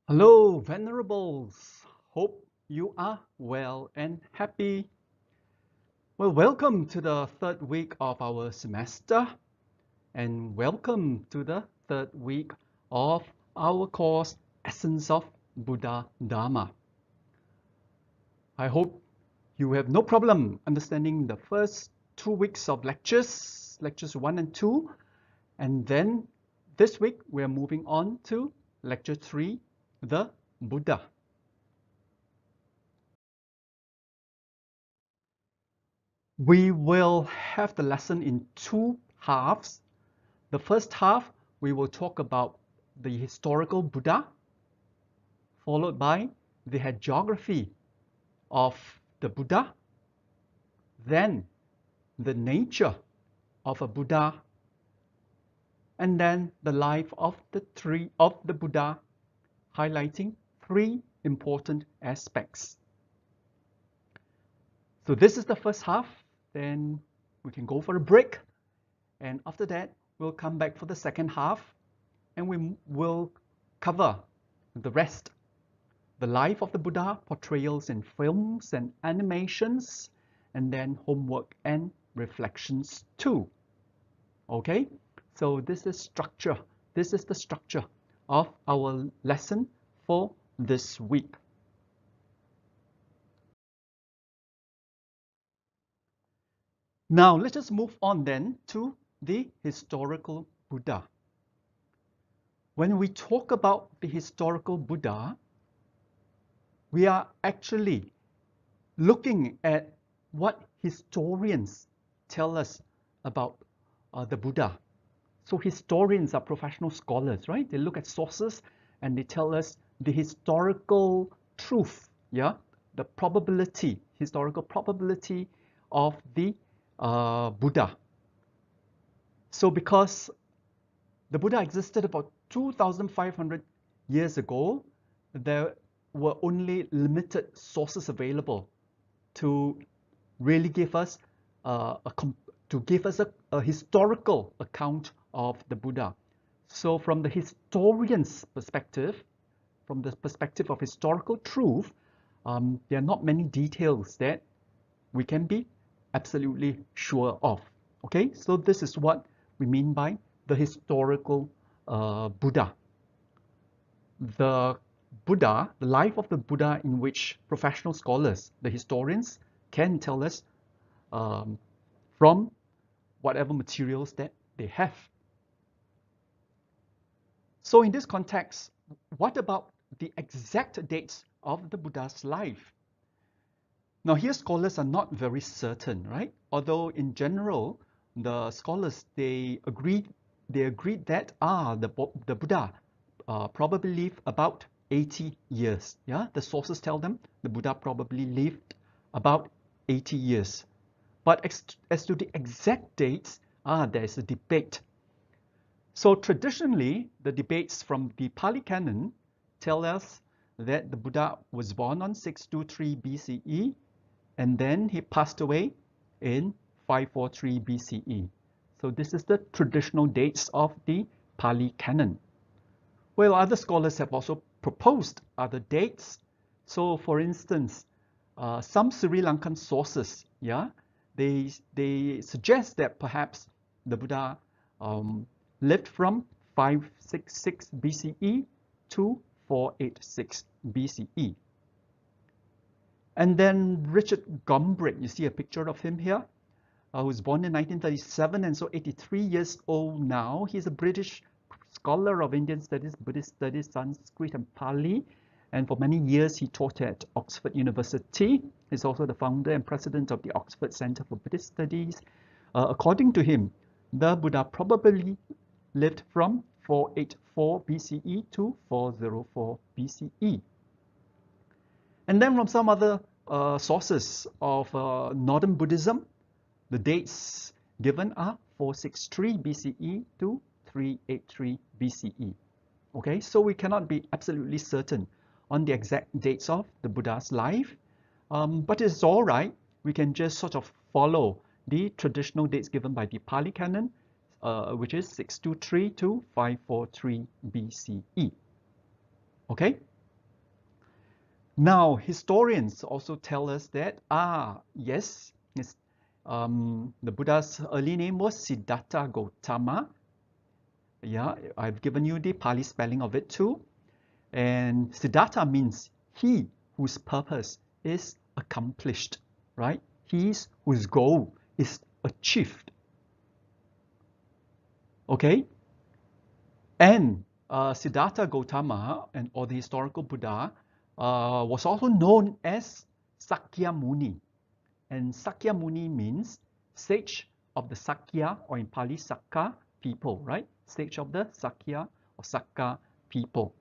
Hello, Venerables. Hope you are well and happy. Well, welcome to the third week of our semester, and welcome to the third week of our course, Essence of Buddhadhamma. I hope you have no problem understanding the first 2 weeks of lectures 1 and 2, and then this week we are moving on to lecture 3, the Buddha. We will have the lesson in two halves. The first half, we will talk about the historical Buddha, followed by the hagiography of the Buddha, then the nature of a Buddha, and then the life of the Buddha, highlighting three important aspects. So this is the first half, then we can go for a break, and after that we'll come back for the second half, and we will cover the rest. The life of the Buddha, portrayals in films and animations, and then homework and reflections too. Okay, so this is structure. This is the structure of our lesson for this week. Now let us move on then to the historical Buddha. When we talk about the historical Buddha, we are actually looking at what historians tell us about the Buddha. So historians are professional scholars, right? They look at sources and they tell us the historical truth, yeah, the probability, historical probability of the Buddha. So because the Buddha existed about 2,500 years ago, there were only limited sources available to really give us a historical account of the Buddha. So from the historian's perspective, from the perspective of historical truth, there are not many details that we can be absolutely sure of. Okay, so this is what we mean by the historical Buddha. The Buddha, the life of the Buddha, in which professional scholars, the historians, can tell us from whatever materials that they have. So in this context, what about the exact dates of the Buddha's life? Now here scholars are not very certain, right? Although in general, the scholars, they agreed that the Buddha probably lived about 80 years. Yeah, the sources tell them the Buddha probably lived about 80 years. But as to the exact dates, there's a debate. So traditionally, the debates from the Pali Canon tell us that the Buddha was born on 623 BCE, and then he passed away in 543 BCE. So this is the traditional dates of the Pali Canon. Well, other scholars have also proposed other dates. So for instance, some Sri Lankan sources, yeah, they suggest that perhaps the Buddha lived from 566 BCE to 486 BCE. And then Richard Gombrich, you see a picture of him here, who was born in 1937 and so 83 years old now. He's a British scholar of Indian studies, Buddhist studies, Sanskrit and Pali. And for many years, he taught at Oxford University. He's also the founder and president of the Oxford Centre for Buddhist Studies. According to him, the Buddha probably lived from 484 BCE to 404 BCE. And then from some other sources of Northern Buddhism, the dates given are 463 BCE to 383 BCE. Okay, so we cannot be absolutely certain on the exact dates of the Buddha's life, but it's all right. We can just sort of follow the traditional dates given by the Pali Canon, which is 623 to 543 BCE. Okay, Now, historians also tell us that, yes, the Buddha's early name was Siddhartha Gautama. Yeah, I've given you the Pali spelling of it too. And Siddhartha means he whose purpose is accomplished, right? He's whose goal is achieved. Okay? And Siddhartha Gautama, or the historical Buddha, was also known as Sakya Muni. And Sakya Muni means sage of the Sakya, or in Pali, Sakka people, right? Sage of the Sakya or Sakka people.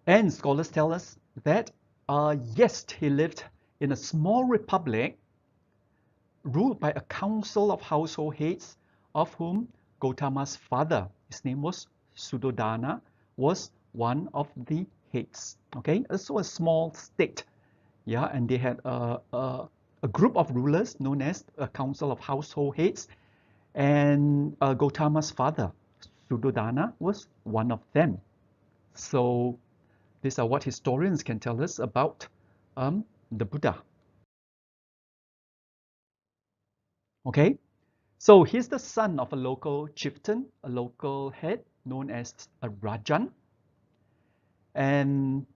And scholars tell us that, yes, he lived in a small republic ruled by a council of household heads, of whom Gautama's father, his name was Suddhodana, was one of the heads. Okay, so a small state. Yeah, and they had a group of rulers known as a council of household heads, and Gautama's father, Suddhodana, was one of them. So these are what historians can tell us about the Buddha. Okay, so he's the son of a local chieftain, a local head known as a Rajan, and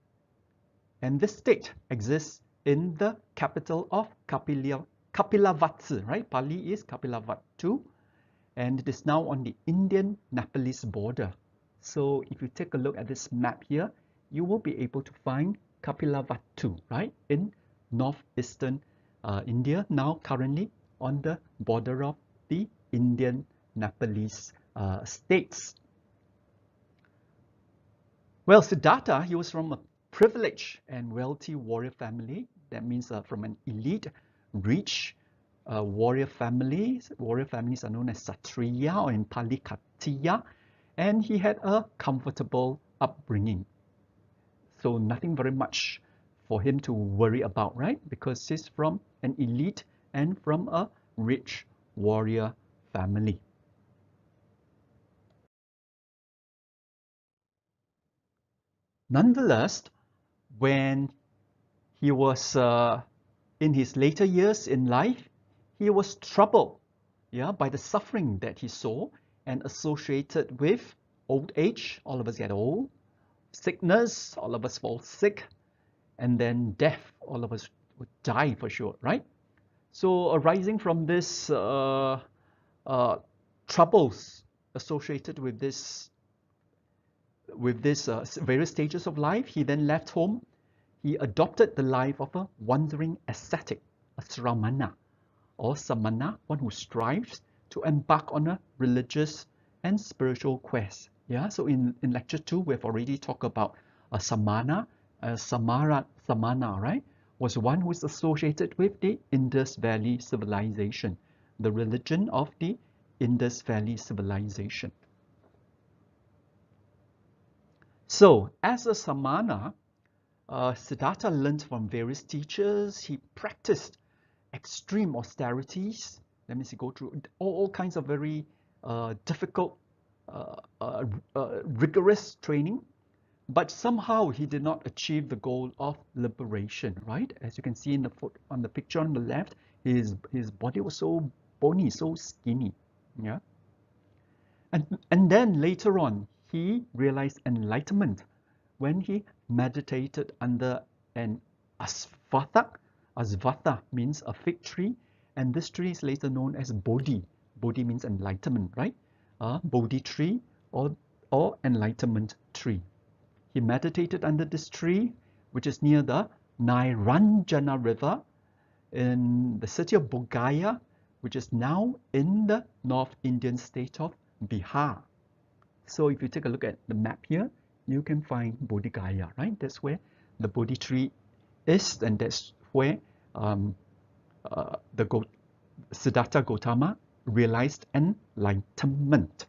this state exists in the capital of Kapilavatthu, right? Pali is Kapilavatthu, and it is now on the Indian-Nepalese border. So if you take a look at this map here, you will be able to find Kapilavatthu, right, in northeastern India, now currently on the border of the Indian-Nepalese states. Well, Siddhartha, he was from a privileged and wealthy warrior family. That means from an elite, rich warrior families. Warrior families are known as Satriya, or in Pali Khattiya, and he had a comfortable upbringing. So nothing very much for him to worry about, right? Because he's from an elite and from a rich warrior family. Nonetheless, when he was in his later years in life, he was troubled, yeah, by the suffering that he saw and associated with old age. All of us get old. Sickness, all of us fall sick. And then death, all of us would die for sure, right? So arising from this troubles associated with this various stages of life, he then left home. He adopted the life of a wandering ascetic, a sramana, or samana, one who strives to embark on a religious and spiritual quest. Yeah, so in lecture 2, we've already talked about a samana. Samana, right, was one who is associated with the Indus Valley civilization, the religion of the Indus Valley civilization. So, as a samana, Siddhartha learned from various teachers. He practiced extreme austerities. That means he go through all kinds of very difficult, rigorous training. But somehow he did not achieve the goal of liberation, right? As you can see on the picture on the left, his body was so bony, so skinny. Yeah. And then later on, he realized enlightenment when he meditated under an asvatha. Asvatha means a fig tree, and this tree is later known as Bodhi. Bodhi means enlightenment, right? Bodhi tree or enlightenment tree. He meditated under this tree, which is near the Nairanjana River in the city of Bodh which is now in the North Indian state of Bihar. So if you take a look at the map here, you can find Bodh Gaya, right? That's where the Bodhi tree is, and that's where Siddhartha Gautama realized enlightenment.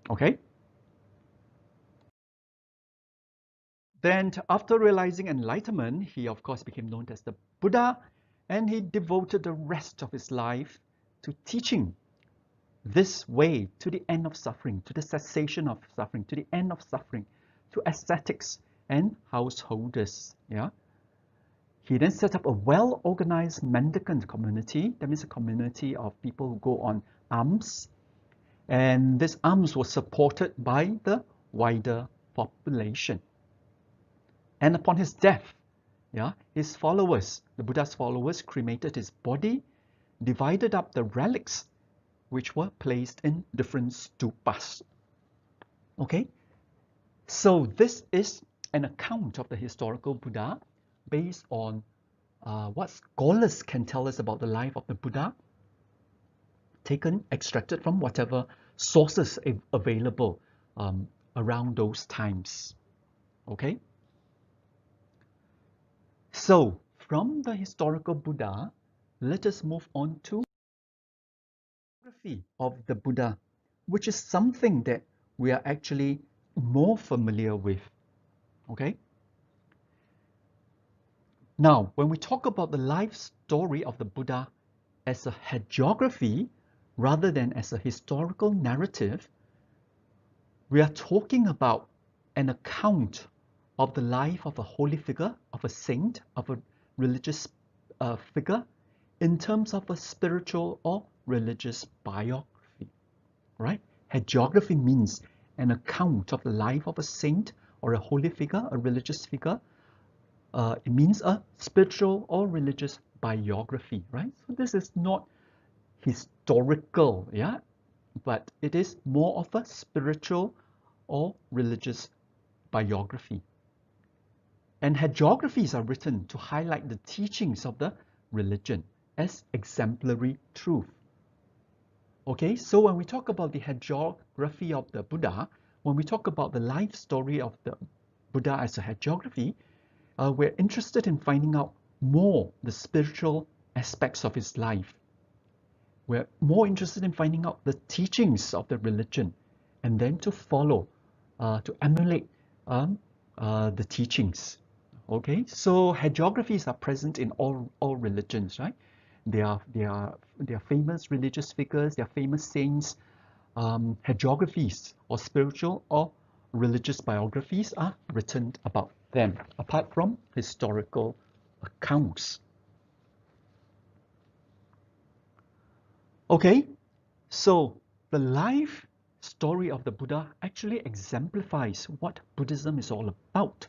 Okay? Then after realizing enlightenment, he of course became known as the Buddha, and he devoted the rest of his life to teaching this way to the end of suffering, to the cessation of suffering, to the end of suffering, to ascetics and householders. Yeah. He then set up a well-organized mendicant community. That means a community of people who go on alms. And this alms was supported by the wider population. And upon his death, yeah, his followers, the Buddha's followers, cremated his body, divided up the relics, which were placed in different stupas. Okay, so this is an account of the historical Buddha based on what scholars can tell us about the life of the Buddha, extracted from whatever sources available around those times. Okay, so from the historical Buddha, let us move on to the biography of the Buddha, which is something that we are actually more familiar with. Okay. Now, when we talk about the life story of the Buddha as a hagiography rather than as a historical narrative, we are talking about an account of the life of a holy figure, of a saint, of a religious figure in terms of a spiritual or religious biography, right? Hagiography means an account of the life of a saint or a holy figure, a religious figure. It means a spiritual or religious biography, right? So this is not historical, yeah, but it is more of a spiritual or religious biography. And hagiographies are written to highlight the teachings of the religion as exemplary truth. Okay, so when we talk about the hagiography of the Buddha, when we talk about the life story of the Buddha as a hagiography, we're interested in finding out more the spiritual aspects of his life. We're more interested in finding out the teachings of the religion and then to follow, to emulate the teachings. Okay, so hagiographies are present in all religions, right? They are famous religious figures, they are famous saints. Hagiographies or spiritual or religious biographies are written about them, apart from historical accounts. Okay, so the life story of the Buddha actually exemplifies what Buddhism is all about.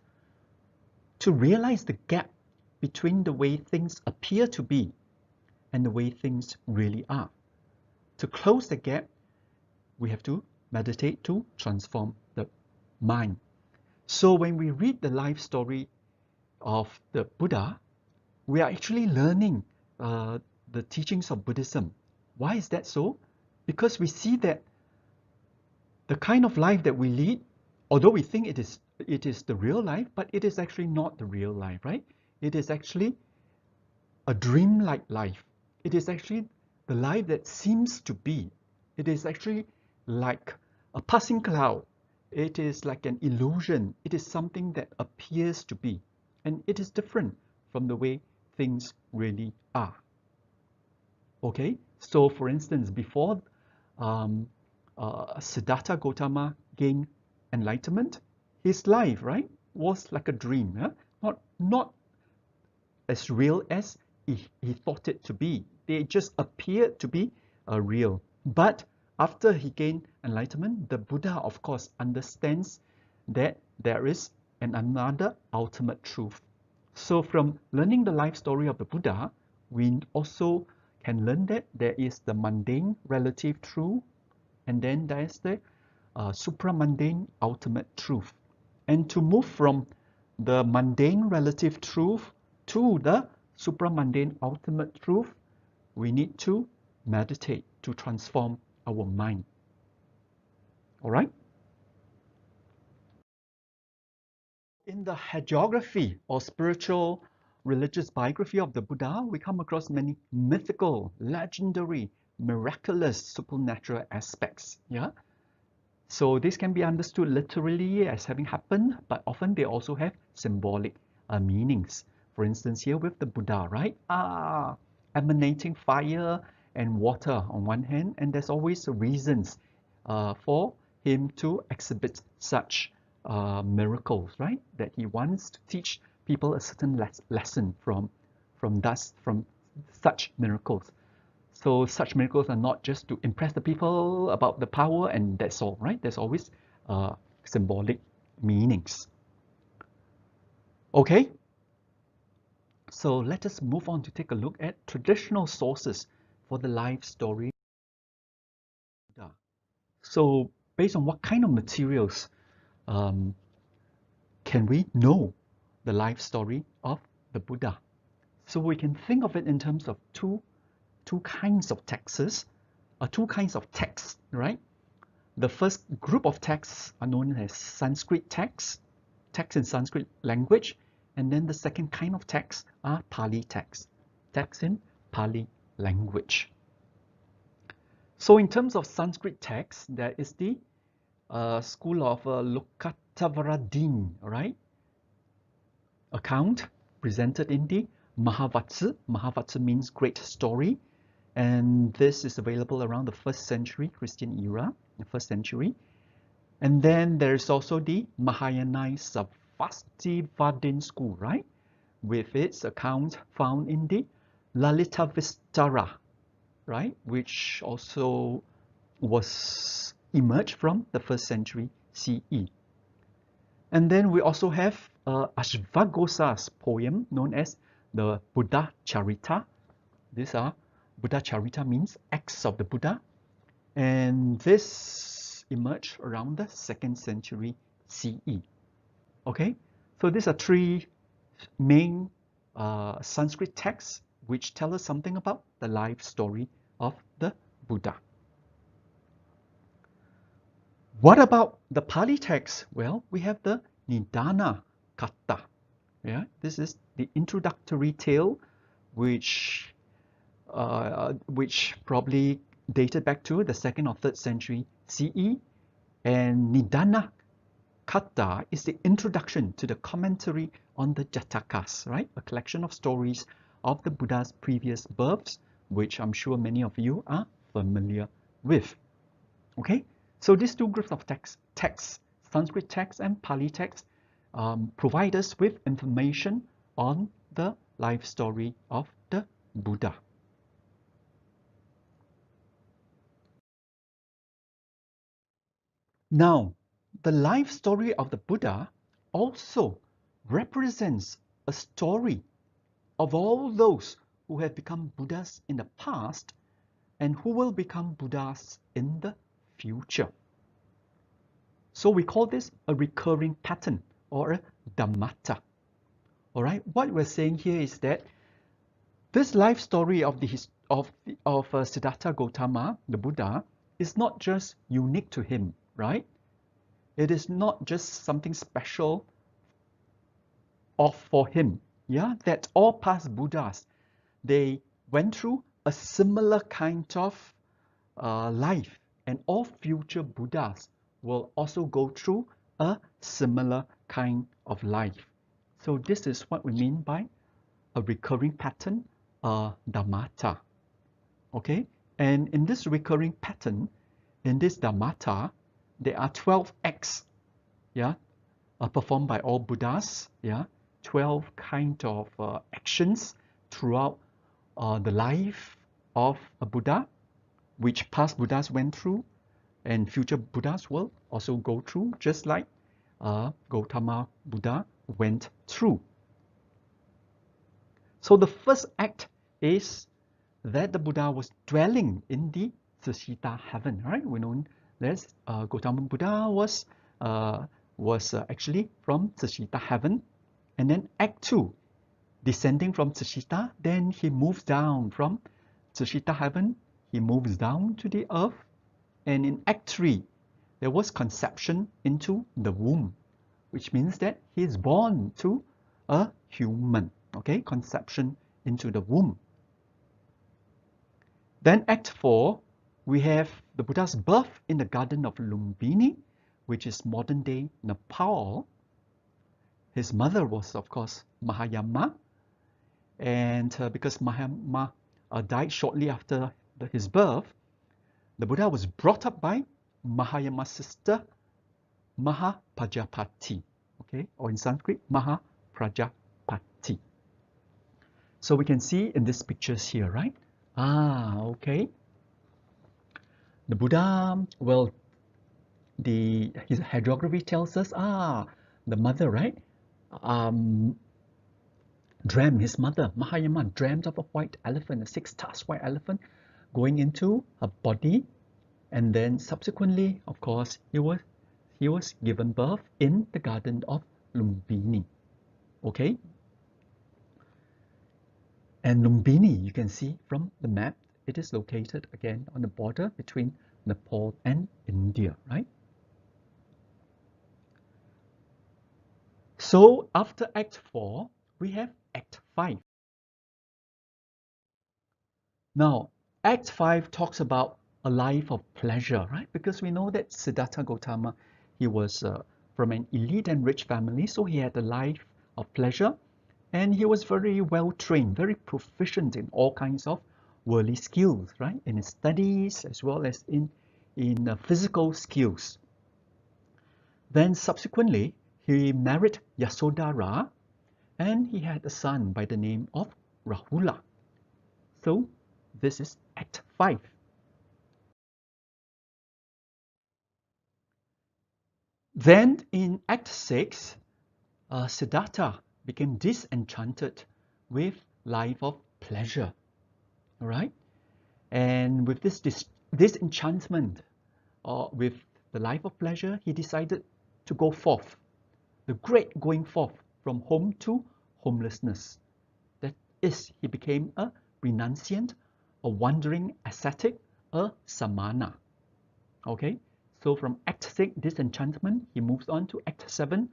To realize the gap between the way things appear to be and the way things really are. To close the gap, we have to meditate to transform the mind. So when we read the life story of the Buddha, we are actually learning the teachings of Buddhism. Why is that so? Because we see that the kind of life that we lead, although we think it is the real life, but it is actually not the real life, right? It is actually a dream-like life. It is actually the life that seems to be. It is actually like a passing cloud. It is like an illusion. It is something that appears to be. And it is different from the way things really are. Okay, so for instance, before Siddhartha Gautama gained enlightenment, his life, right, was like a dream, yeah? Not as real as he thought it to be. They just appeared to be real. But after he gained enlightenment, the Buddha, of course, understands that there is another ultimate truth. So from learning the life story of the Buddha, we also can learn that there is the mundane relative truth, and then there is the supramundane ultimate truth. And to move from the mundane relative truth to the supramundane ultimate truth, we need to meditate to transform our mind. All right? In the hagiography or spiritual religious biography of the Buddha, we come across many mythical, legendary, miraculous, supernatural aspects. Yeah. So this can be understood literally as having happened, but often they also have symbolic meanings. For instance, here with the Buddha, right? Emanating fire and water on one hand, and there's always reasons for him to exhibit such miracles, right? That he wants to teach people a certain lesson from such miracles. So such miracles are not just to impress the people about the power and that's all, right? There's always symbolic meanings. Okay, so let us move on to take a look at traditional sources for the life story. So based on what kind of materials can we know the life story of the Buddha? So we can think of it in terms of two kinds of texts, two kinds of texts, right? The first group of texts are known as Sanskrit texts, texts in Sanskrit language, and then the second kind of texts are Pali texts, texts in Pali language. So in terms of Sanskrit texts, there is the school of Lokatavaradin, right? Account presented in the Mahavatsa. Mahavatsa means great story, and this is available around the 1st century Christian era, the 1st century. And then there's also the Mahayana Savastivadin school, right? With its account found in the Lalitavistara, right? Which also was emerged from the 1st century CE. And then we also have Ashvagosa's poem known as the Buddha Charita. These are Buddha Charita means acts of the Buddha. And this emerged around the 2nd century CE. Okay, so these are three main Sanskrit texts which tell us something about the life story of the Buddha. What about the Pali text? Well, we have the Nidana Katta. Yeah, this is the introductory tale, which probably dated back to the 2nd or 3rd century CE. And Nidana Katta is the introduction to the commentary on the Jatakas, right? A collection of stories of the Buddha's previous births, which I'm sure many of you are familiar with. Okay, so these two groups of texts, Sanskrit text and Pali text, provide us with information on the life story of the Buddha. Now, the life story of the Buddha also represents a story of all those who have become Buddhas in the past and who will become Buddhas in the future. So we call this a recurring pattern or a dhammata. All right, what we're saying here is that this life story of Siddhartha Gautama, the Buddha, is not just unique to him, right? It is not just something special for him. Yeah, that all past Buddhas, they went through a similar kind of life, and all future Buddhas will also go through a similar kind of life. So this is what we mean by a recurring pattern, dhammata. Okay, and in this recurring pattern, in this dhammata, there are 12 acts, yeah, performed by all Buddhas, yeah, 12 kind of actions throughout the life of a Buddha, which past Buddhas went through, and future Buddhas will also go through, just like Gautama Buddha went through. So the first act is that the Buddha was dwelling in the Tshita heaven, right? We know that Gautama Buddha was actually from Tshita heaven. And then Act 2, descending from Tshita, then he moves down from Tshita heaven, he moves down to the earth. And in Act 3, there was conception into the womb, which means that he is born to a human, okay? Conception into the womb. Then Act 4, we have the Buddha's birth in the garden of Lumbini, which is modern-day Nepal. His mother was, of course, Mahayama, and because Mahayama died shortly after his birth, the Buddha was brought up by Mahayama's sister, Mahaprajapati, okay, or in Sanskrit, Mahaprajapati. So we can see in these pictures here, right? Okay. The Buddha, well, his hagiography tells us, the mother, right? His mother, Mahayama, dreamt of a white elephant, a six-tusked white elephant, going into her body, and then subsequently, of course, he was given birth in the garden of Lumbini. Okay, and Lumbini, you can see from the map, it is located again on the border between Nepal and India, right? So after Act 4, we have Act 5. Now, Act 5 talks about a life of pleasure, right? Because we know that Siddhartha Gautama, he was from an elite and rich family, so he had a life of pleasure, and he was very well trained, very proficient in all kinds of worldly skills, right? In his studies as well as in physical skills. Then subsequently, he married Yasodhara, and he had a son by the name of Rahula. So this is Act 5. Then in Act 6, Siddhartha became disenchanted with life of pleasure, all right? And with this disenchantment with the life of pleasure, he decided to go forth, the great going forth from home to homelessness. That is, he became a renunciant, a wandering ascetic, a samana. Okay, so from Act 6, disenchantment, he moves on to Act 7,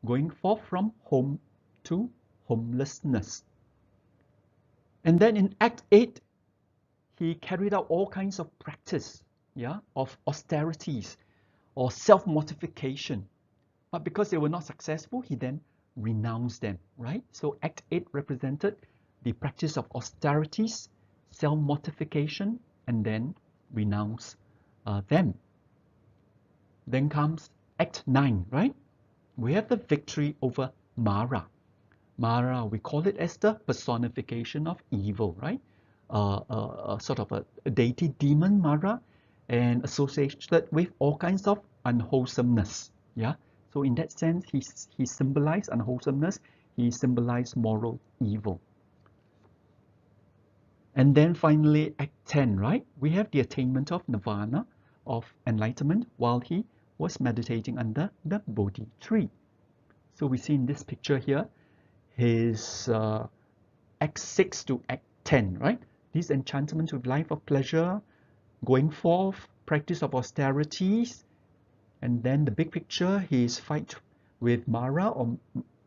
going forth from home to homelessness. And then in Act 8, he carried out all kinds of practice, of austerities or self-mortification. But because they were not successful, he then renounced them, right? So Act 8 represented the practice of austerities, self-mortification, and then renounce them. Then comes Act 9, right? We have the victory over Mara. Mara, we call it as the personification of evil, right? Sort of a deity demon, Mara, and associated with all kinds of unwholesomeness. Yeah. So in that sense, he symbolized unwholesomeness. He symbolized moral evil. And then finally, Act 10, right? We have the attainment of nirvana, of enlightenment, while he was meditating under the Bodhi tree. So we see in this picture here, his Act 6 to Act 10, right? These enchantments with life of pleasure, going forth, practice of austerities, and then the big picture, his fight with Mara,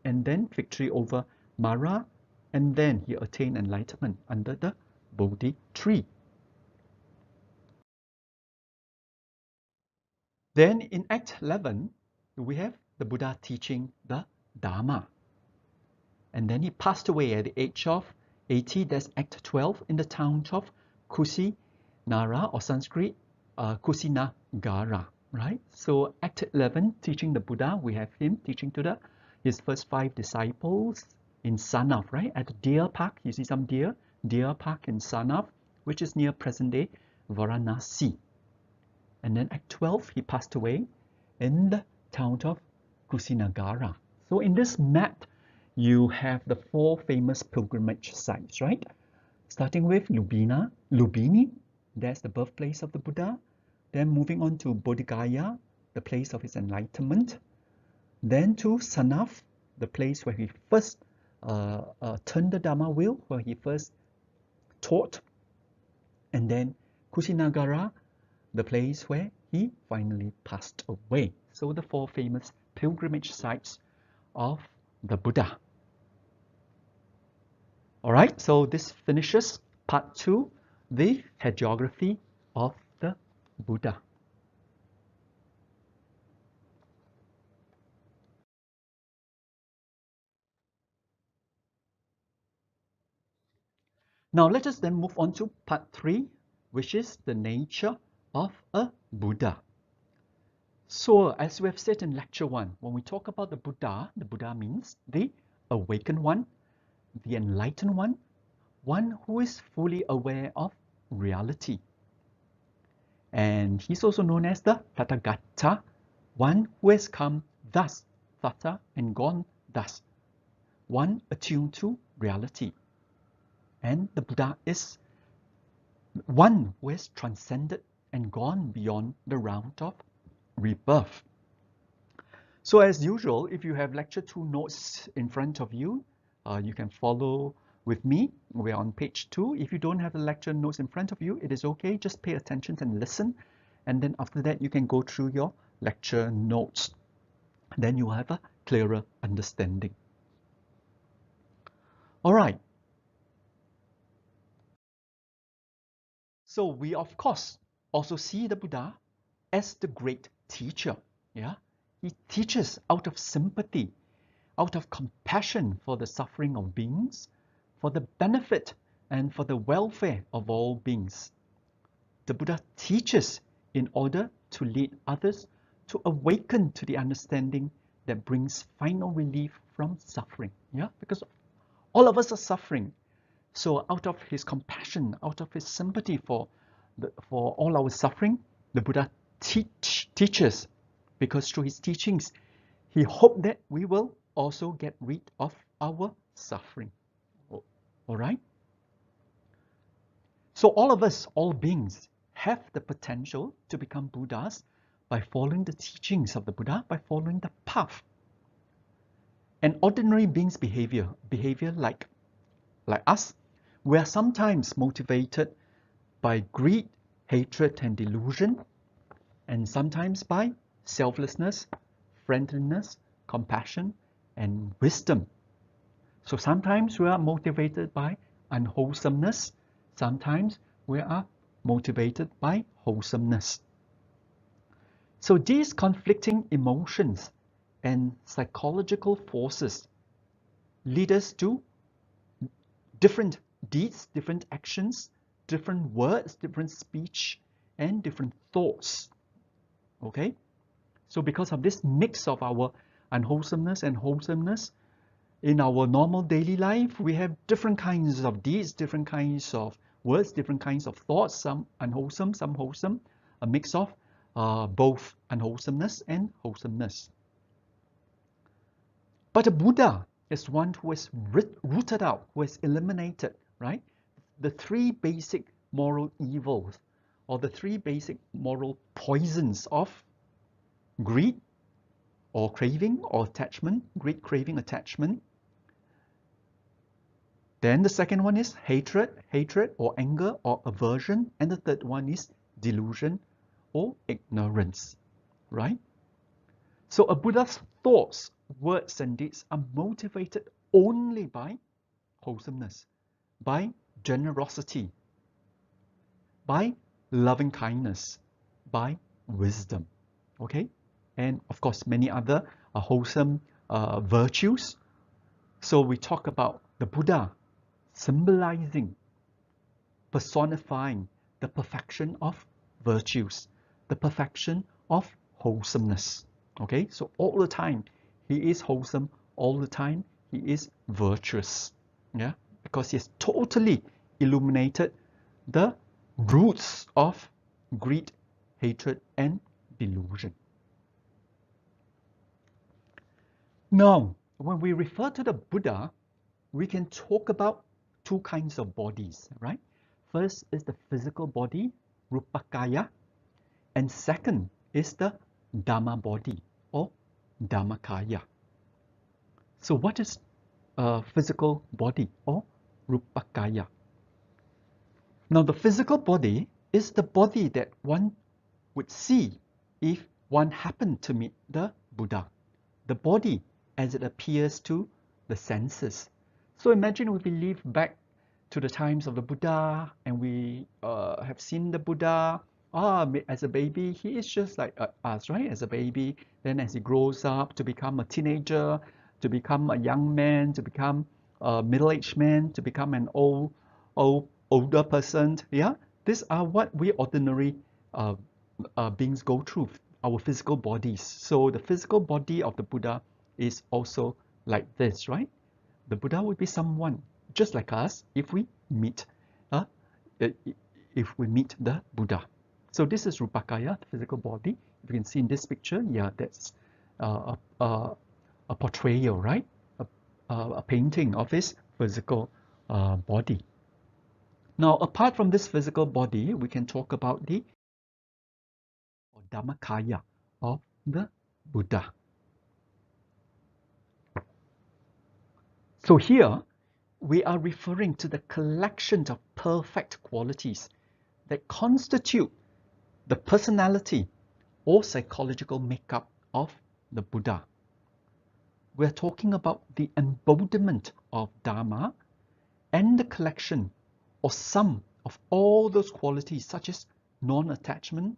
and then victory over Mara, and then he attained enlightenment under the Bodhi tree. Then in Act 11, we have the Buddha teaching the Dharma. And then he passed away at the age of 80, that's Act 12, in the town of Kusinara, or Sanskrit, Kusinagara, right? So Act 11, teaching the Buddha, we have him teaching to his first 5 disciples in Sanav, right? At the deer park, you see some deer park in Sanav, which is near present-day Varanasi. And then Act 12, he passed away in the town of Kusinagara. So in this map, you have the 4 famous pilgrimage sites, right? Starting with Lumbini, that's the birthplace of the Buddha. Then moving on to Bodhgaya, the place of his enlightenment. Then to Sanav, the place where he first turned the Dharma wheel, where he first taught. And then Kusinagara, the place where he finally passed away. So the 4 famous pilgrimage sites of the Buddha. All right, so this finishes part 2, the hagiography of the Buddha. Now let us then move on to part 3, which is the nature of a Buddha. So, as we have said in lecture 1, when we talk about the Buddha means the awakened one, the enlightened one who is fully aware of reality. And he's also known as the Tathagata, one who has come thus, Tatha, and gone thus, one attuned to reality. And the Buddha is one who has transcended and gone beyond the round of rebirth. So as usual, if you have lecture 2 notes in front of you, you can follow with me. We're on page 2. If you don't have the lecture notes in front of you, it is okay. Just pay attention and listen. And then after that, you can go through your lecture notes. Then you will have a clearer understanding. All right. So we, of course, also see the Buddha as the great teacher. Yeah, he teaches out of sympathy, out of compassion for the suffering of beings, for the benefit and for the welfare of all beings. The Buddha teaches in order to lead others to awaken to the understanding that brings final relief from suffering. Yeah, because all of us are suffering. So out of his compassion, out of his sympathy for all our suffering, the Buddha teaches, because through his teachings, he hoped that we will also get rid of our suffering. All right? So all of us, all beings, have the potential to become Buddhas by following the teachings of the Buddha, by following the path. And ordinary beings' behavior like us, we are sometimes motivated by greed, hatred, and delusion, and sometimes by selflessness, friendliness, compassion, and wisdom. So sometimes we are motivated by unwholesomeness, sometimes we are motivated by wholesomeness. So these conflicting emotions and psychological forces lead us to different deeds, different actions, different words, different speech, and different thoughts. Okay? So because of this mix of our unwholesomeness and wholesomeness, in our normal daily life, we have different kinds of deeds, different kinds of words, different kinds of thoughts, some unwholesome, some wholesome, a mix of both unwholesomeness and wholesomeness. But a Buddha is one who has rooted out, who has eliminated, right, the three basic moral evils, or the three basic moral poisons of greed, or craving, or attachment, greed, craving, attachment. Then the second one is hatred or anger or aversion. And the third one is delusion or ignorance, right? So a Buddha's thoughts, words, and deeds are motivated only by wholesomeness, by generosity, by loving kindness, by wisdom, okay? And of course, many other wholesome virtues. So we talk about the Buddha symbolizing, personifying the perfection of virtues, the perfection of wholesomeness. Okay, so all the time he is wholesome, all the time he is virtuous. Yeah, because he has totally illuminated the roots of greed, hatred, and delusion. Now, when we refer to the Buddha, we can talk about two kinds of bodies, right? First is the physical body, Rupakaya, and second is the Dhamma body, or Dhammakaya. So what is a physical body, or Rupakaya? Now the physical body is the body that one would see if one happened to meet the Buddha. The body as it appears to the senses. So imagine if we live back to the times of the Buddha and we have seen the Buddha as a baby. He is just like us, right? As a baby, then as he grows up to become a teenager, to become a young man, to become a middle-aged man, to become an older person. Yeah, these are what we ordinary beings go through our physical bodies. So the physical body of the Buddha is also like this, right? The Buddha would be someone just like us if we meet the Buddha. So this is Rupakaya, the physical body. You can see in this picture, yeah, that's a portrayal, right? A painting of his physical body. Now, apart from this physical body, we can talk about the Dhammakaya of the Buddha. So here, we are referring to the collection of perfect qualities that constitute the personality or psychological makeup of the Buddha. We're talking about the embodiment of Dharma and the collection or sum of all those qualities such as non-attachment,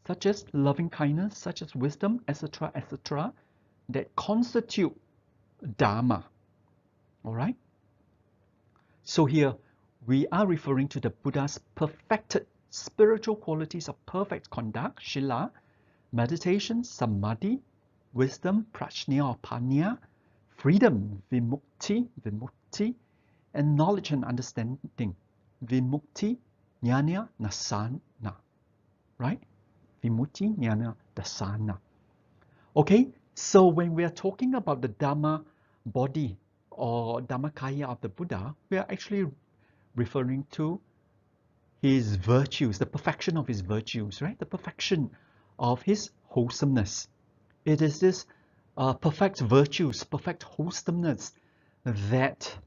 such as loving kindness, such as wisdom, etc., etc., that constitute Dharma. All right? So here we are referring to the Buddha's perfected spiritual qualities of perfect conduct, Shila, meditation, Samadhi, wisdom, Prajna or Panya, freedom, Vimukti, and knowledge and understanding, Vimukti, Jnana, Nasana, right? Vimukti, Jnana, Dasana. Okay, so when we are talking about the Dhamma body or Dhammakaya of the Buddha, we are actually referring to his virtues, the perfection of his virtues, right? The perfection of his wholesomeness. It is this perfect virtues, perfect wholesomeness that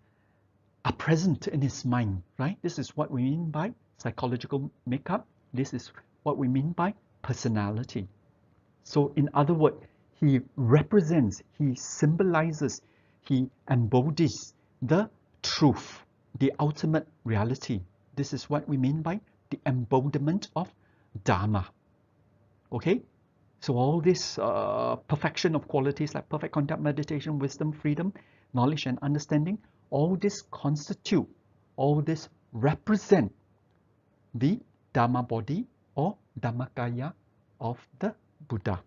are present in his mind, right? This is what we mean by psychological makeup. This is what we mean by personality. So in other words, he represents, he symbolizes, he embodies the truth, the ultimate reality. This is what we mean by the embodiment of Dharma. Okay? So all this perfection of qualities like perfect conduct, meditation, wisdom, freedom, knowledge and understanding, all this constitute, all this represent the Dharma body or Dhammakaya of the Buddha.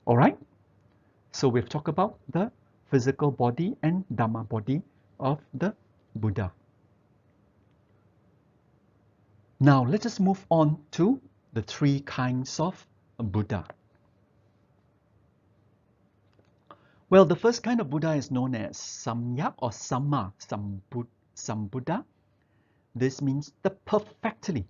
All right? So we've talked about the physical body and Dhamma body of the Buddha. Now let us move on to the three kinds of Buddha. Well, the first kind of Buddha is known as Samyak or Samma Sambuddha. This means the perfectly,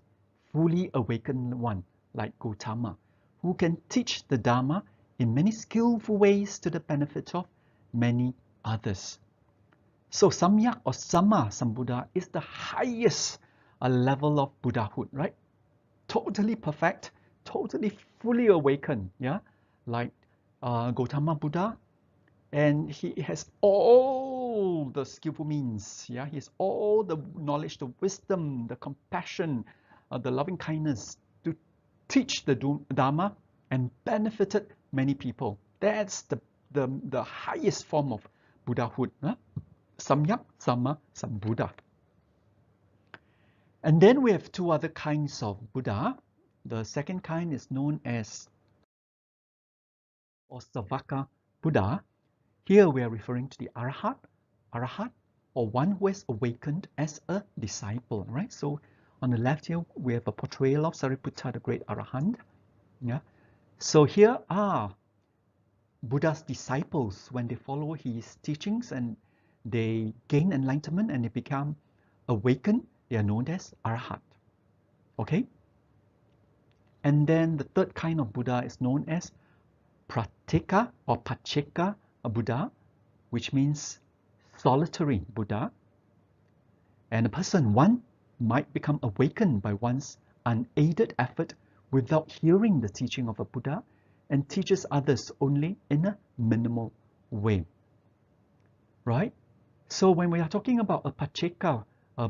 fully awakened one, like Gautama, who can teach the Dharma in many skillful ways to the benefit of many others. So Samyak or Samma Sambuddha is the highest level of Buddhahood, right? Totally perfect, totally fully awakened, yeah? Like Gautama Buddha, and he has all the skillful means, yeah? He has all the knowledge, the wisdom, the compassion, the loving kindness to teach the Dharma and benefited many people. That's the highest form of Buddhahood, huh? Samyak, Samma, Sambuddha. And then we have two other kinds of Buddha. The second kind is known as or Savaka Buddha. Here we are referring to the Arahat, or one who has awakened as a disciple, right? So on the left here, we have a portrayal of Sariputta, the great Arahant. Yeah. So here are Buddha's disciples when they follow his teachings and they gain enlightenment and they become awakened. They are known as Arahat. Okay? And then the third kind of Buddha is known as Pratyeka or Pacceka Buddha, which means solitary Buddha. And a person, one, might become awakened by one's unaided effort without hearing the teaching of a Buddha and teaches others only in a minimal way. Right? So when we are talking about a Pacceka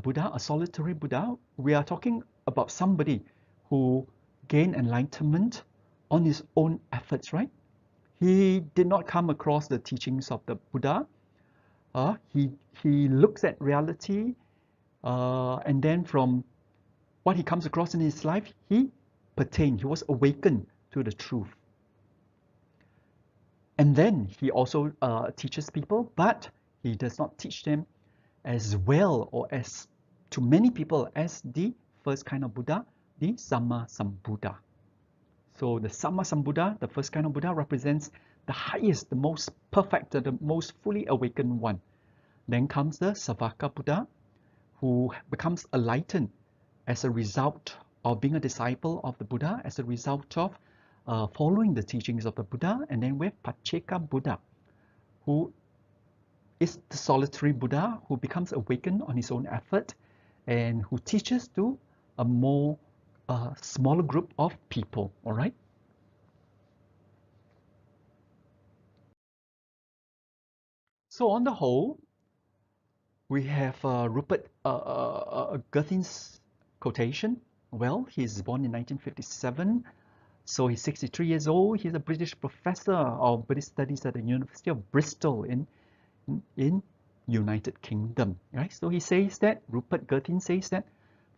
Buddha, a solitary Buddha, we are talking about somebody who gained enlightenment on his own efforts, right? He did not come across the teachings of the Buddha. He looks at reality and then from what he comes across in his life, he pertained, he was awakened to the truth. And then he also teaches people, but he does not teach them as well or as to many people as the first kind of Buddha, the Sammasambuddha. So the Sammasambuddha, the first kind of Buddha, represents the highest, the most perfect, the most fully awakened one. Then comes the Savaka Buddha, who becomes enlightened as a result of being a disciple of the Buddha, as a result of following the teachings of the Buddha. And then we have Pacceka Buddha, who is the solitary Buddha who becomes awakened on his own effort and who teaches to a more smaller group of people, all right? So on the whole, we have Rupert Gerthin's quotation. Well, he's born in 1957, so he's 63 years old. He's a British professor of Buddhist studies at the University of Bristol in United Kingdom, right? So he says that, Rupert Gerthin says that,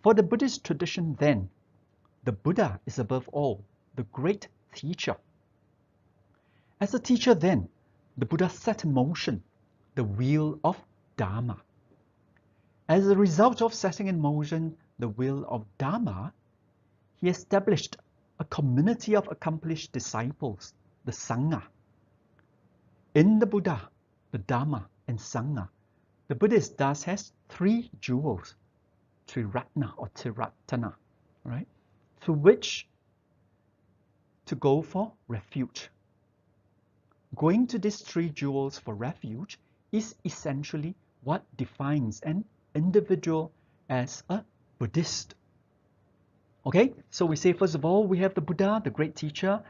for the Buddhist tradition then, the Buddha is above all the great teacher. As a teacher then, the Buddha set in motion the wheel of Dharma. As a result of setting in motion the wheel of Dharma, he established a community of accomplished disciples, the Sangha. In the Buddha, the Dharma, and Sangha, the Buddhist thus has three jewels, Triratna or Triratana, right? To which to go for refuge. Going to these three jewels for refuge is essentially what defines an individual as a Buddhist. Okay, so we say first of all, we have the Buddha, the great teacher.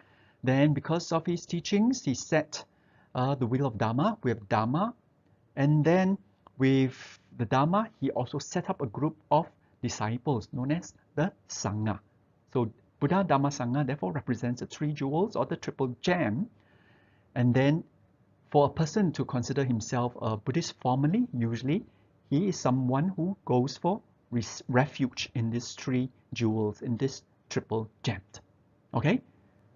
Then because of his teachings, he set the wheel of Dharma. We have Dharma. And then with the Dharma, he also set up a group of disciples known as the Sangha. So Buddha, Dharma, Sangha therefore represents the three jewels or the triple gem. And then for a person to consider himself a Buddhist formally, usually he is someone who goes for refuge in these three jewels, in this triple gem. Okay,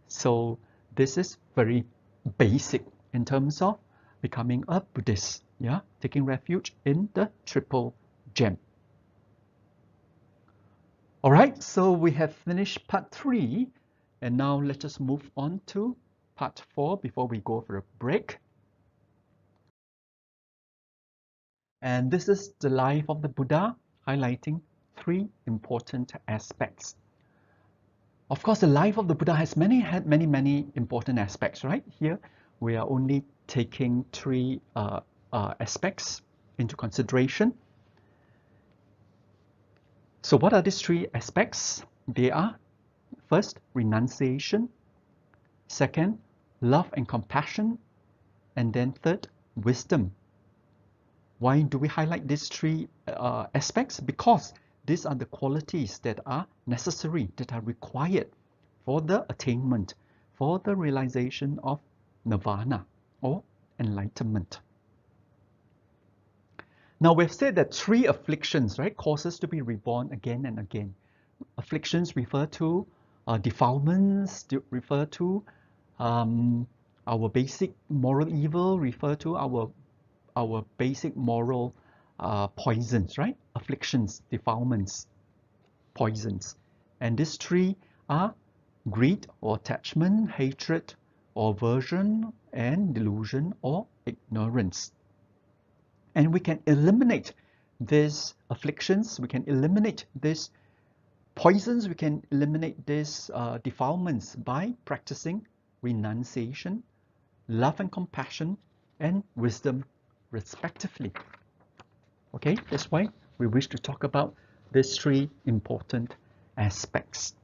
so this is very basic in terms of becoming a Buddhist, yeah, taking refuge in the triple gem. All right, so we have finished part 3, and now let us move on to part 4 before we go for a break. And this is the life of the Buddha, highlighting 3 important aspects. Of course, the life of the Buddha has many important aspects, right? Here, we are only taking 3 aspects into consideration. So what are these 3 aspects? They are, first, renunciation. Second, love and compassion. And then third, wisdom. Why do we highlight these 3 aspects? Because these are the qualities that are necessary, that are required for the attainment, for the realization of nirvana or enlightenment. Now we've said that 3 afflictions, right, cause us to be reborn again and again. Afflictions refer to defilements, refer to our basic moral evil, refer to our basic moral poisons, right? Afflictions, defilements, poisons. And these 3 are greed or attachment, hatred or aversion, and delusion or ignorance. And we can eliminate these afflictions, we can eliminate these poisons, we can eliminate these defilements by practicing renunciation, love and compassion, and wisdom, respectively. Okay, that's why we wish to talk about these 3 important aspects.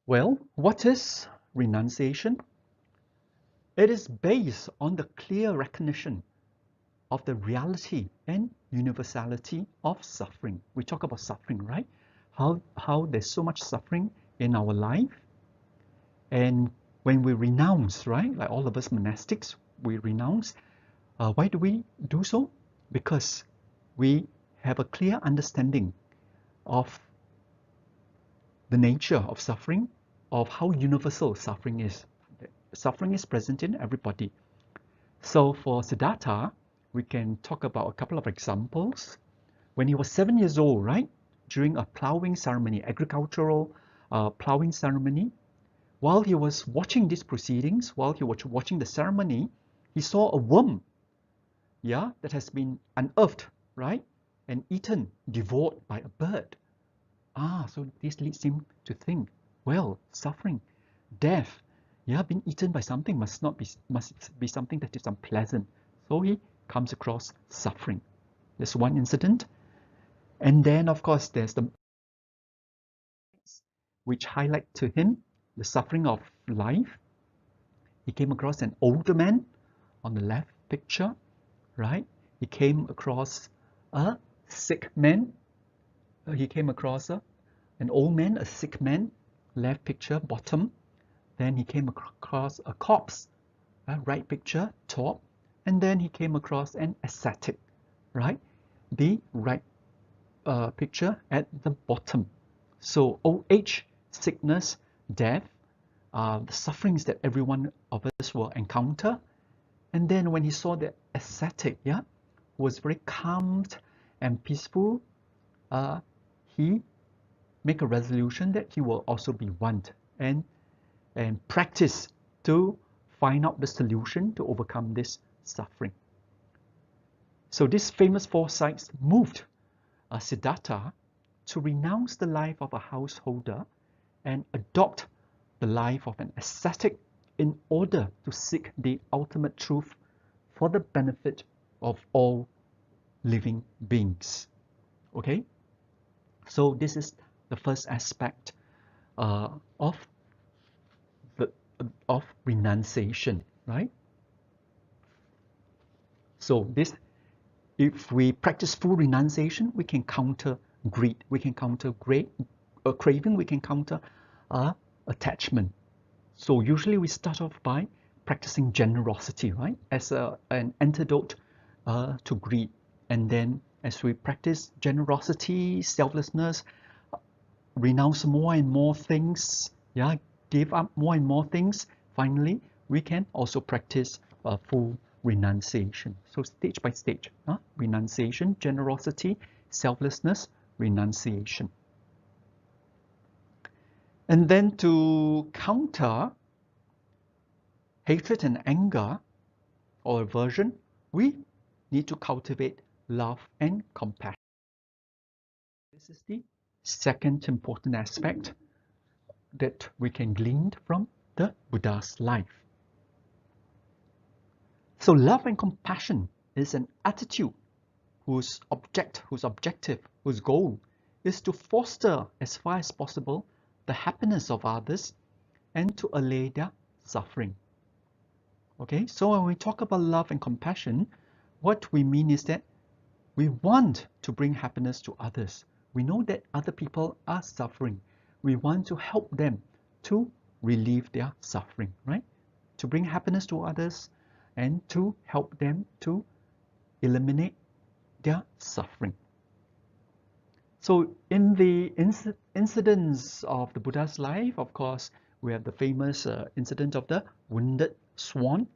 Well, what is renunciation? It is based on the clear recognition of the reality and universality of suffering. We talk about suffering, right? How there's so much suffering in our life. And when we renounce, right, like all of us monastics, we renounce. Why do we do so? Because we have a clear understanding of the nature of suffering, of how universal suffering is. Suffering is present in everybody. So for Siddhartha, we can talk about a couple of examples. When he was 7 years old, right, during a plowing ceremony, agricultural plowing ceremony, while he was watching these proceedings, while he was watching the ceremony, he saw a worm, yeah, that has been unearthed, right, and eaten, devoured by a bird. So this leads him to think, well, suffering, death, yeah, being eaten by something must be something that is unpleasant. So he comes across suffering. There's one incident. And then, of course, there's the which highlight to him the suffering of life. He came across an older man on the left picture, right? He came across a sick man. He came across an old man, a sick man, left picture, bottom. Then he came across a corpse, right picture, top. And then he came across an ascetic, right? The right picture at the bottom. So old age, sickness, death, the sufferings that every one of us will encounter. And then when he saw the ascetic, yeah, who was very calm and peaceful, he make a resolution that he will also be one and practice to find out the solution to overcome this suffering. So these famous foresights moved Siddhartha to renounce the life of a householder and adopt the life of an ascetic in order to seek the ultimate truth for the benefit of all living beings. Okay, so this is the first aspect of renunciation, right? So this, if we practice full renunciation, we can counter greed, we can counter craving, we can counter attachment. So usually we start off by practicing generosity, right, as an antidote to greed. And then as we practice generosity, selflessness, renounce more and more things, yeah, give up more and more things, finally we can also practice full renunciation. So stage by stage, renunciation, generosity, selflessness, renunciation. And then to counter hatred and anger or aversion, we need to cultivate love and compassion. This is the second important aspect that we can glean from the Buddha's life. So love and compassion is an attitude whose objective, whose goal is to foster as far as possible the happiness of others and to allay their suffering. Okay, so when we talk about love and compassion, what we mean is that we want to bring happiness to others. We know that other people are suffering. We want to help them to relieve their suffering, right? To bring happiness to others and to help them to eliminate their suffering. So in the incidents of the Buddha's life, of course, we have the famous incident of the wounded swan.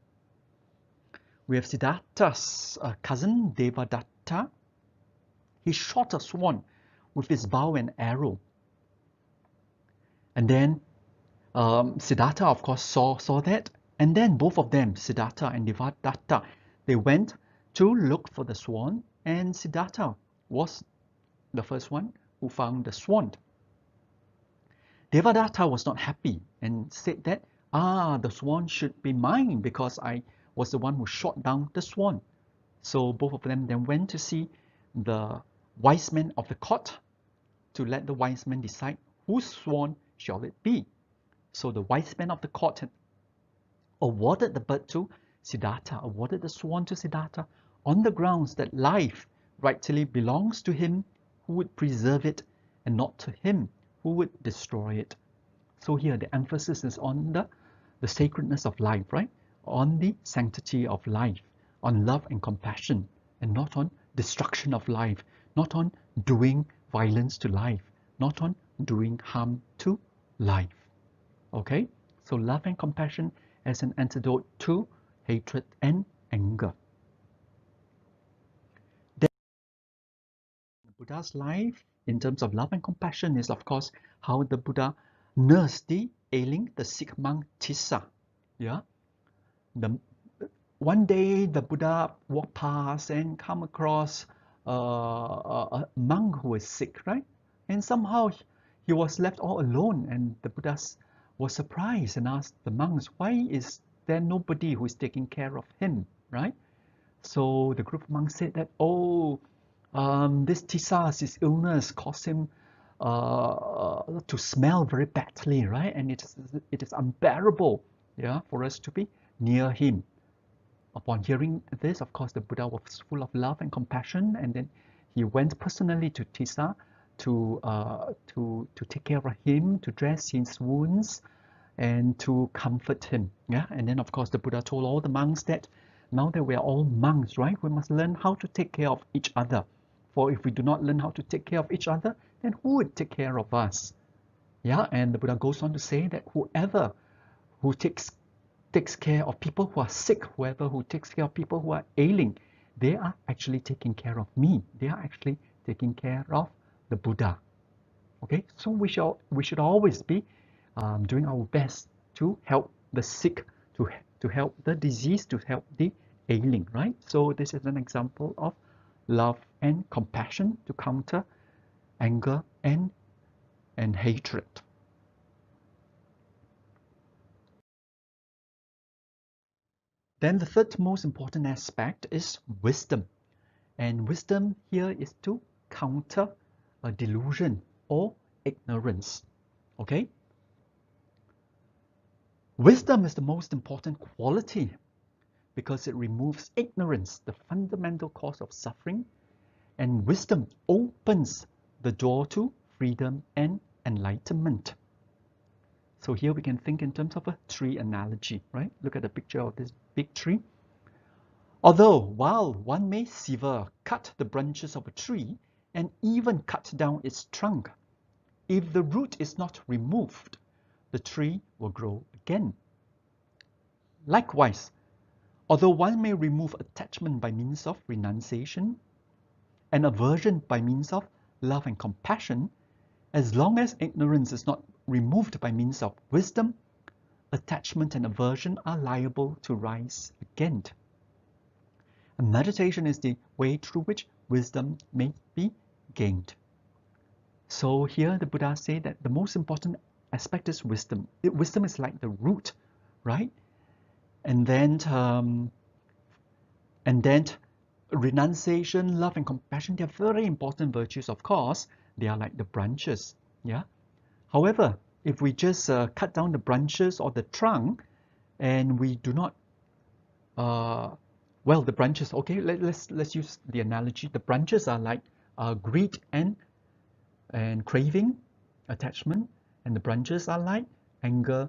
We have Siddhartha's cousin Devadatta. He shot a swan with his bow and arrow. And then Siddhartha, of course, saw that. And then both of them, Siddhartha and Devadatta, they went to look for the swan. And Siddhartha was the first one who found the swan. Devadatta was not happy and said that, the swan should be mine because I was the one who shot down the swan. So both of them then went to see the wise men of the court to let the wise men decide whose swan shall it be. So the wise men of the court had awarded the bird to Siddhartha, awarded the swan to Siddhartha on the grounds that life rightly belongs to him who would preserve it and not to him who would destroy it. So here the emphasis is on the sacredness of life, right? On the sanctity of life, on love and compassion, and not on destruction of life, not on doing violence to life, not on doing harm to life. Okay, so love and compassion as an antidote to hatred and anger. Then the Buddha's life in terms of love and compassion is, of course, how the Buddha nursed the ailing, the sick monk Tissa. Yeah, one day the Buddha walked past and come across a monk who was sick, right? And somehow he was left all alone, and the Buddha was surprised and asked the monks, why is there nobody who is taking care of him, right? So the group of monks said that, oh, this Tissa's, his illness caused him to smell very badly, right? And it is unbearable, yeah, for us to be near him. Upon hearing this, of course, the Buddha was full of love and compassion, and then he went personally to Tissa to take care of him, to dress his wounds, and to comfort him. Yeah, and then of course the Buddha told all the monks that now that we are all monks, right, we must learn how to take care of each other. For if we do not learn how to take care of each other, then who would take care of us? Yeah, and the Buddha goes on to say that whoever who takes care of people who are sick, whoever who takes care of people who are ailing, they are actually taking care of me. They are actually taking care of the Buddha. Okay, so we should always be doing our best to help the sick, to help the diseased, to help the ailing, right? So this is an example of love and compassion to counter anger and hatred. Then the third most important aspect is wisdom. And wisdom here is to counter a delusion or ignorance. Okay? Wisdom is the most important quality because it removes ignorance, the fundamental cause of suffering, and wisdom opens the door to freedom and enlightenment. So here we can think in terms of a tree analogy, right? Look at the picture of this big tree. Although, while one may sever, cut the branches of a tree, and even cut down its trunk, if the root is not removed, the tree will grow again. Likewise, although one may remove attachment by means of renunciation and aversion by means of love and compassion, as long as ignorance is not removed by means of wisdom, attachment and aversion are liable to rise again. And meditation is the way through which wisdom may be gained. So here the Buddha said that the most important aspect is wisdom. Wisdom is like the root, right? And then renunciation, love, and compassion, they are very important virtues, of course. They are like the branches, yeah? However, if we just cut down the branches or the trunk and we do not, well, the branches, okay, let's use the analogy. The branches are like greed and craving, attachment, and the branches are like anger,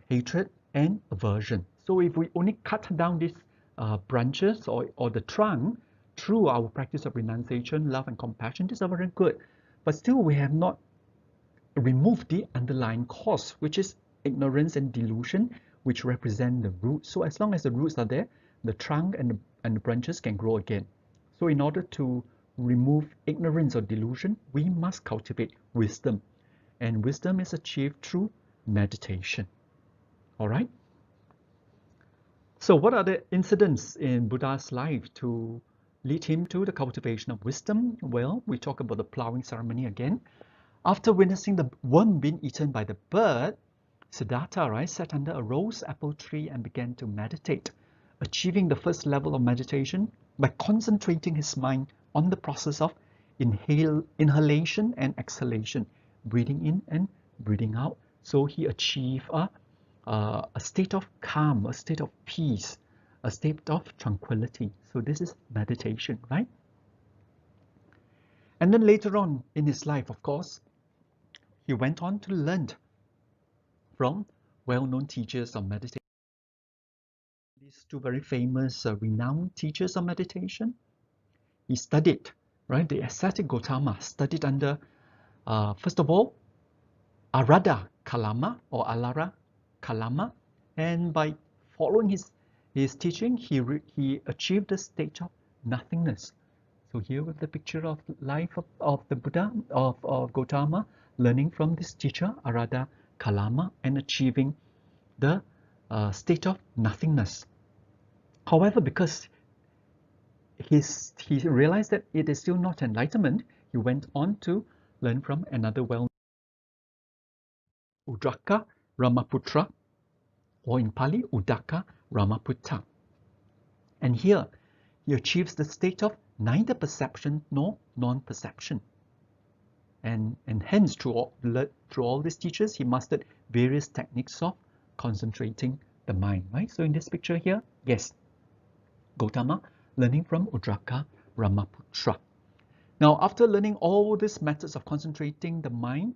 hatred, and aversion. So if we only cut down these branches or the trunk through our practice of renunciation, love, and compassion, these are very good. But still, we have not removed the underlying cause, which is ignorance and delusion, which represent the roots. So as long as the roots are there, the trunk and the branches can grow again. So in order to remove ignorance or delusion, we must cultivate wisdom. And wisdom is achieved through meditation. All right? So what are the incidents in Buddha's life to lead him to the cultivation of wisdom? Well, we talk about the plowing ceremony again. After witnessing the worm being eaten by the bird, Siddhartha, right, sat under a rose apple tree and began to meditate, achieving the first level of meditation by concentrating his mind on the process of inhalation and exhalation, breathing in and breathing out. So he achieved a state of calm, a state of peace, a state of tranquility. So this is meditation, right? And then later on in his life, of course, he went on to learn from well-known teachers of meditation. These two very famous, renowned teachers of meditation. He studied right? The ascetic Gautama studied under, first of all, Arada Kalama or Alara Kalama, and by following his teaching, he achieved the state of nothingness. So here with the picture of life of the Buddha, of Gautama, learning from this teacher, Arada Kalama, and achieving the state of nothingness. However, because he realized that it is still not enlightenment, he went on to learn from another Udraka Ramaputra, or in Pali, Udaka Ramaputta. And here, he achieves the state of neither perception nor non-perception. And hence, through all these teachers, he mastered various techniques of concentrating the mind, right? So in this picture here, yes, Gautama learning from Udraka Ramaputra. Now, after learning all these methods of concentrating the mind,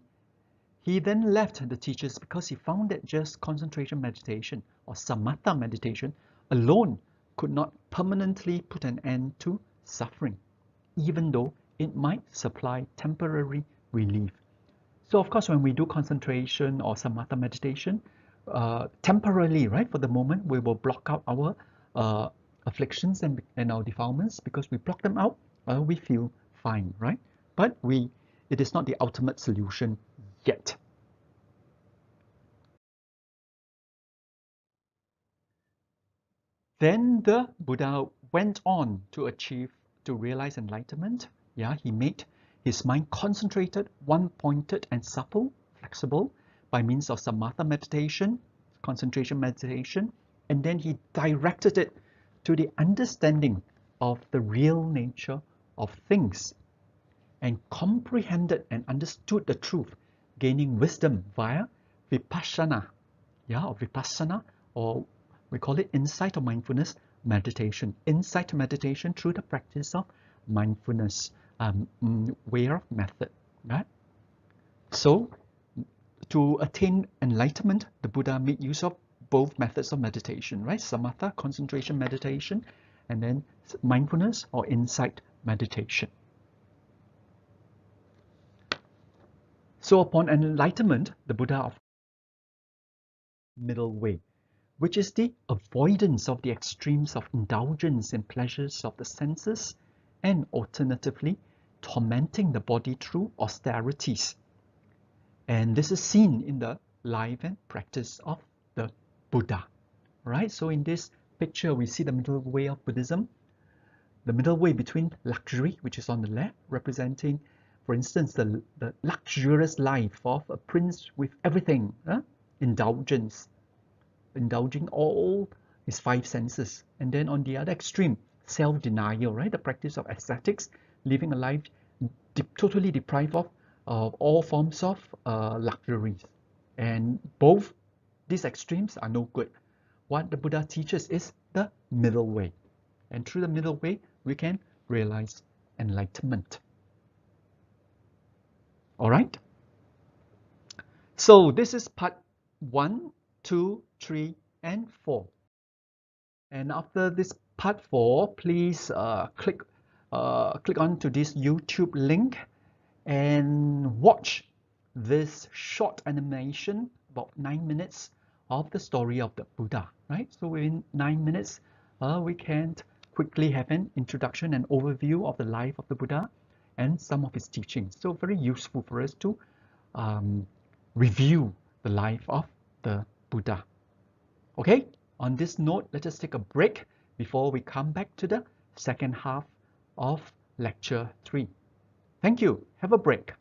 he then left the teachers because he found that just concentration meditation or samatha meditation alone could not permanently put an end to suffering, even though it might supply temporary relief. So of course, when we do concentration or samatha meditation, temporarily, right, for the moment, we will block out our afflictions and our defilements. Because we block them out, we feel fine, right? But it is not the ultimate solution yet. Then the Buddha went on to realize enlightenment. Yeah, he made his mind concentrated, one-pointed, and supple, flexible, by means of samatha meditation, concentration meditation, and then he directed it to the understanding of the real nature of things, and comprehended and understood the truth, gaining wisdom via vipassana, or we call it insight or mindfulness meditation. Insight meditation through the practice of mindfulness way of method, right? So to attain enlightenment, the Buddha made use of both methods of meditation, right? Samatha, concentration meditation, and then mindfulness or insight meditation. So upon enlightenment, the Buddha of middle way, which is the avoidance of the extremes of indulgence in pleasures of the senses, and alternatively tormenting the body through austerities. And this is seen in the life and practice of the Buddha, right? So in this picture, we see the middle way of Buddhism, the middle way between luxury, which is on the left, representing, for instance, the luxurious life of a prince with everything, indulgence, indulging all his five senses. And then on the other extreme, self-denial, right? The practice of ascetics, living a life totally deprived of all forms of luxuries. And both these extremes are no good. What the Buddha teaches is the middle way. And through the middle way, we can realize enlightenment. All right? So this is part 1, 2, 3, and 4. And after this part 4, please click on to this YouTube link and watch this short animation, about 9 minutes, of the story of the Buddha, right? So within 9 minutes, we can quickly have an introduction and overview of the life of the Buddha and some of his teachings. So very useful for us to review the life of the Buddha. Okay, on this note, let us take a break before we come back to the second half of lecture 3. Thank you. Have a break.